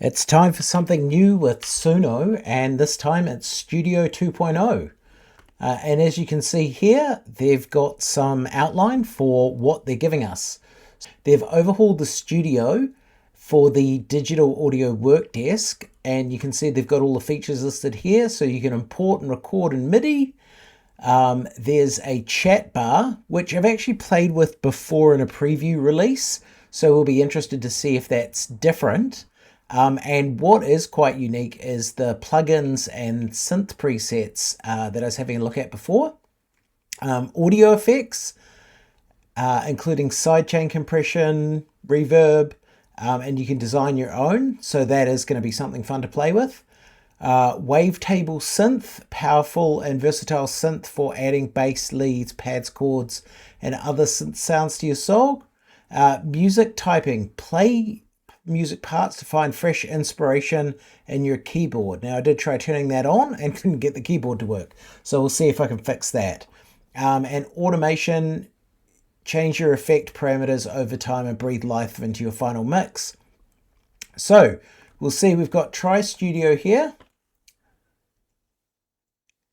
It's time for something new with Suno, and this time it's Studio 2.0. And as you can see here, they've got some outline for what they're giving us. They've overhauled the studio for the digital audio work desk, and you can see they've got all the features listed here, so you can import and record in MIDI. There's a chat bar, which I've actually played with before in a preview release, so we'll be interested to see if that's different. And what is quite unique is the plugins and synth presets that I was having a look at before. Audio effects, including sidechain compression, reverb, and you can design your own. So that is going to be something fun to play with. Wavetable synth, powerful and versatile synth for adding bass, leads, pads, chords, and other synth sounds to your song. Music typing, play music parts to find fresh inspiration in your keyboard. Now I did try turning that on and couldn't get the keyboard to work, so we'll see if I can fix that. And automation, change your effect parameters over time and breathe life into your final mix. So we'll see, we've got Try Studio here.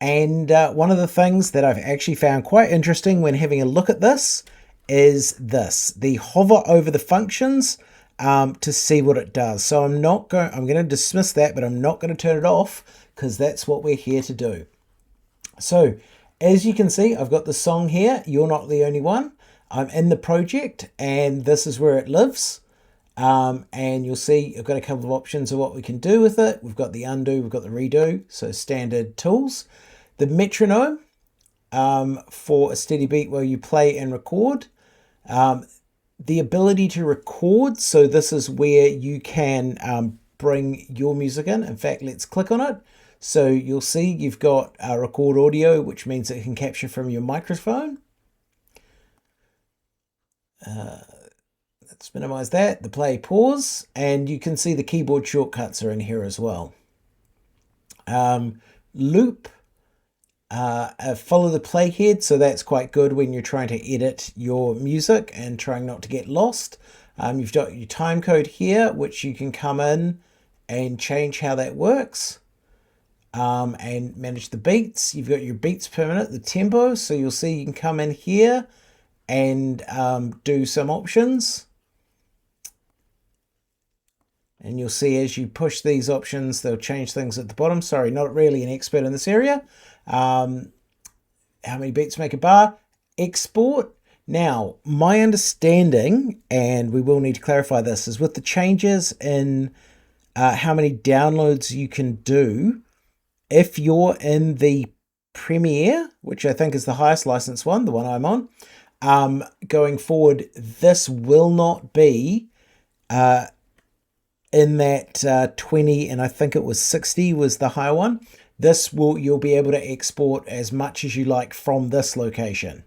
And one of the things that I've actually found quite interesting when having a look at this is the hover over the functions to see what it does. So I'm going to dismiss that, but I'm not going to turn it off because that's what we're here to do. So as you can see, I've got the song here, You're Not the Only One. I'm in the project and this is where it lives. And you'll see I've got a couple of options of what we can do with it. We've got the undo, we've got the redo, so standard tools. The metronome for a steady beat while you play and record. The ability to record, so this is where you can bring your music in. In fact, let's click on it. So you'll see you've got record audio, which means it can capture from your microphone. Let's minimize that, the play pause, and you can see the keyboard shortcuts are in here as well. Loop, follow the playhead, so that's quite good when you're trying to edit your music and trying not to get lost. You've got your time code here, which you can come in and change how that works, and manage the beats. You've got your beats per minute, the tempo, so you'll see you can come in here and do some options. And you'll see as you push these options, they'll change things at the bottom. Sorry, not really an expert in this area. How many beats make a bar? Export. Now, my understanding, and we will need to clarify this, is with the changes in how many downloads you can do, if you're in the Premiere, which I think is the highest license one, the one I'm on, going forward, this will not be in that 20, and I think it was 60 was the higher one. You'll be able to export as much as you like from this location.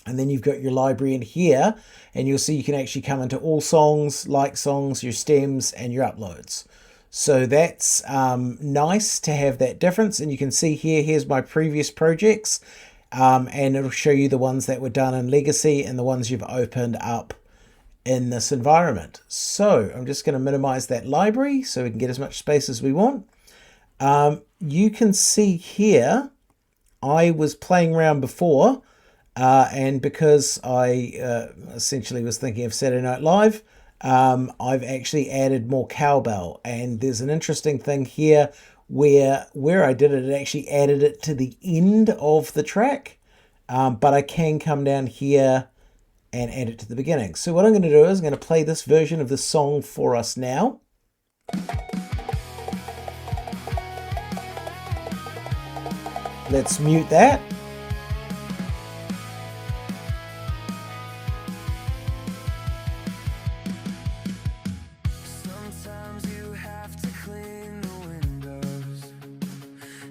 And then you've got your library in here, and you'll see you can actually come into all songs, like songs, your stems, and your uploads. So that's nice to have that difference. And you can see here's my previous projects, and it'll show you the ones that were done in Legacy and the ones you've opened up in this environment. So I'm just going to minimize that library so we can get as much space as we want. You can see here, I was playing around before, and because I essentially was thinking of Saturday Night Live, I've actually added more cowbell, and there's an interesting thing here where I did it, it actually added it to the end of the track, but I can come down here and add it to the beginning. So what I'm going to do is I'm going to play this version of the song for us now. Let's mute that. Sometimes you have to clean the windows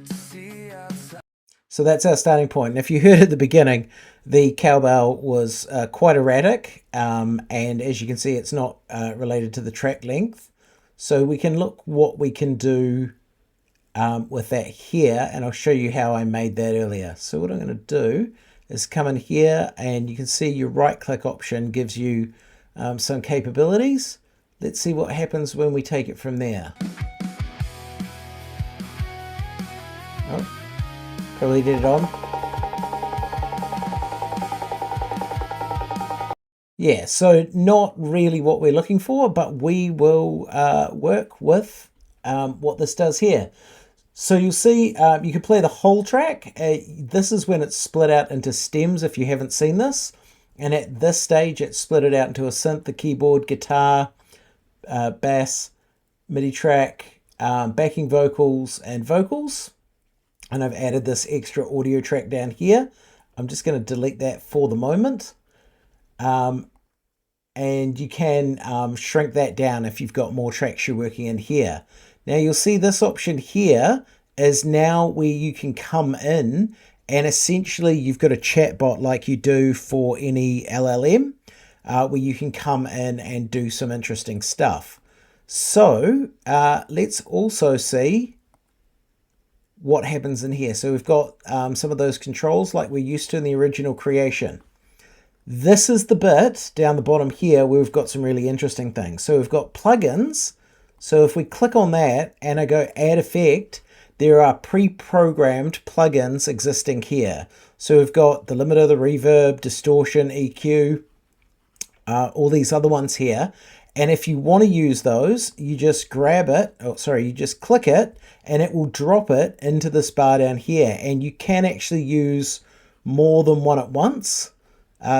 to see outside. So that's our starting point. And if you heard at the beginning, the cowbell was quite erratic, and as you can see, it's not related to the track length. So we can look what we can do with that here, and I'll show you how I made that earlier. So what I'm going to do is come in here, and you can see your right click option gives you some capabilities. Let's see what happens when we take it from there. Oh, probably did it on. Yeah, so not really what we're looking for, but we will work with what this does here. So you'll see you can play the whole track. This is when it's split out into stems if you haven't seen this. And at this stage, it's split it out into a synth, the keyboard, guitar, bass, MIDI track, backing vocals, and vocals. And I've added this extra audio track down here. I'm just going to delete that for the moment. And you can shrink that down if you've got more tracks you're working in here. Now you'll see this option here is now where you can come in and essentially you've got a chatbot like you do for any LLM where you can come in and do some interesting stuff. So let's also see what happens in here. So we've got some of those controls like we're used to in the original creation. This is the bit down the bottom here where we've got some really interesting things. So we've got plugins. So if we click on that and I go add effect, there are pre-programmed plugins existing here. So we've got the limiter, the reverb, distortion, EQ, all these other ones here. And if you want to use those, you just grab it, you just click it and it will drop it into this bar down here. And you can actually use more than one at once.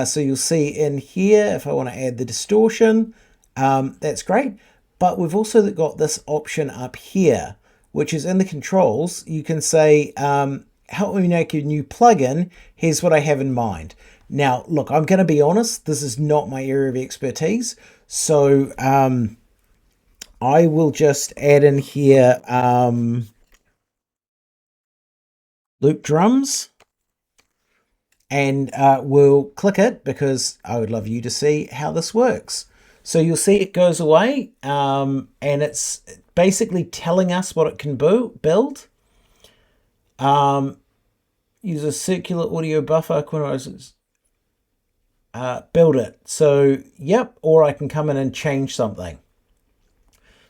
So you'll see in here, if I want to add the distortion, that's great. But we've also got this option up here, which is in the controls. You can say, help me make a new plugin. Here's what I have in mind. Now, look, I'm going to be honest. This is not my area of expertise. So I will just add in here loop drums. And we'll click it because I would love you to see how this works. So you'll see it goes away and it's basically telling us what it can build. Use a circular audio buffer, build it. So, yep, or I can come in and change something.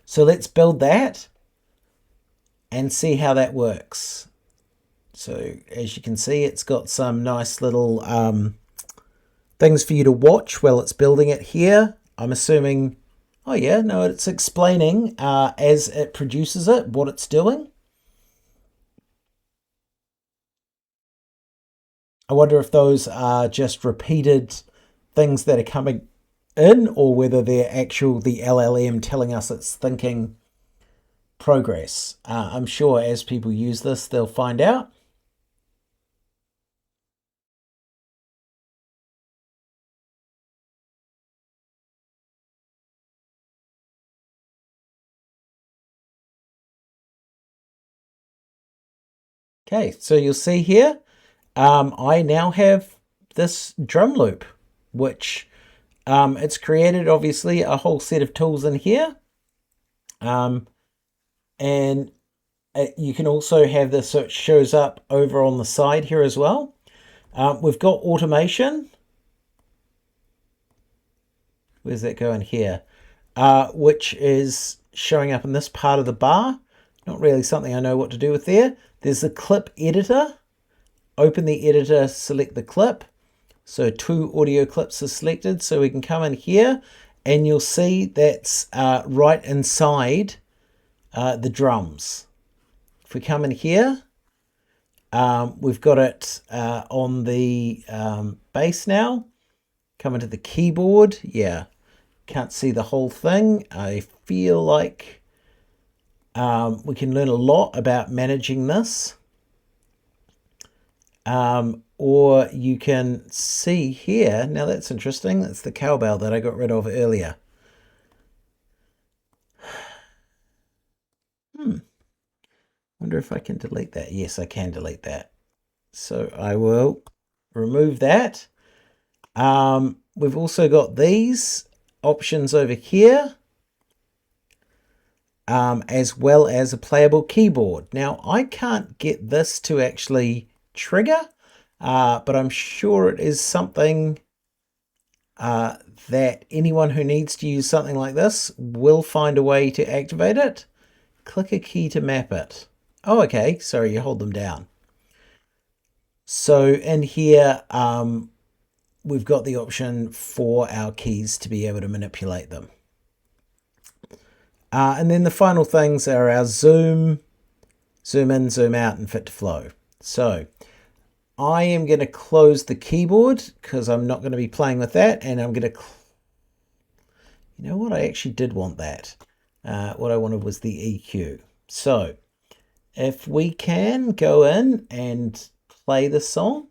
So let's build that and see how that works. So as you can see, it's got some nice little things for you to watch while it's building it here. I'm assuming, oh yeah, no, it's explaining as it produces it, what it's doing. I wonder if those are just repeated things that are coming in or whether they're the LLM telling us it's thinking progress. I'm sure as people use this, they'll find out. Okay, so you'll see here, I now have this drum loop, which it's created obviously a whole set of tools in here. And you can also have this so it shows up over on the side here as well. We've got automation. Where's that going here? Which is showing up in this part of the bar. Not really something I know what to do with there. There's the clip editor. Open the editor, select the clip. So 2 audio clips are selected. So we can come in here and you'll see that's right inside the drums. If we come in here, we've got it on the bass now. Come into the keyboard. Yeah, can't see the whole thing. I feel like we can learn a lot about managing this. Or you can see here, now that's interesting, that's the cowbell that I got rid of earlier. Wonder if I can delete that. Yes, I can delete that. So I will remove that. We've also got these options over here. As well as a playable keyboard. Now, I can't get this to actually trigger, but I'm sure it is something that anyone who needs to use something like this will find a way to activate it. Click a key to map it. Oh, okay. Sorry, you hold them down. So in here, we've got the option for our keys to be able to manipulate them. And then the final things are our zoom in, zoom out, and fit to flow. So I am going to close the keyboard because I'm not going to be playing with that. And I'm going to, you know what? I actually did want that. What I wanted was the EQ. So if we can go in and play the song.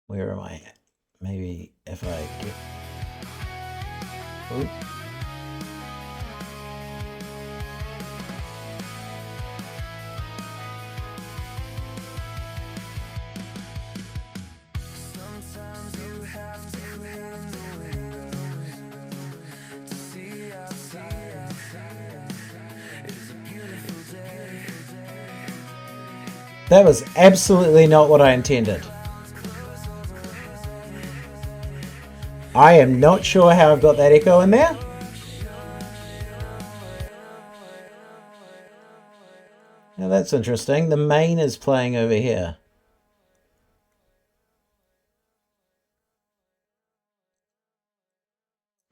Where am I at? Maybe if I get... Ooh. That was absolutely not what I intended. I am not sure how I've got that echo in there. Now that's interesting. The main is playing over here.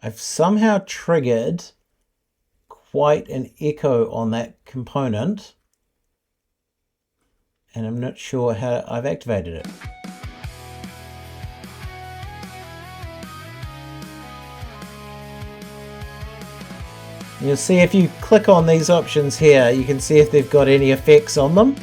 I've somehow triggered quite an echo on that component. And I'm not sure how I've activated it. You'll see if you click on these options here, you can see if they've got any effects on them.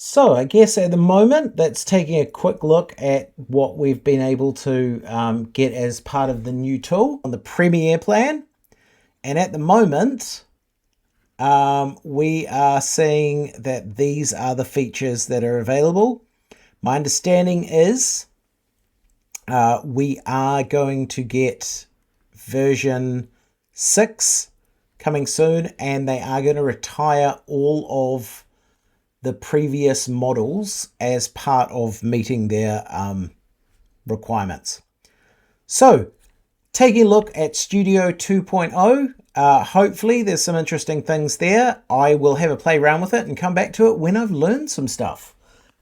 So I guess at the moment, that's taking a quick look at what we've been able to get as part of the new tool on the Premiere plan. And at the moment, we are seeing that these are the features that are available. My understanding is we are going to get version 6 coming soon, and they are going to retire all of the previous models as part of meeting their requirements. So taking a look at Studio 2.0, hopefully there's some interesting things there. I will have a play around with it and come back to it when I've learned some stuff.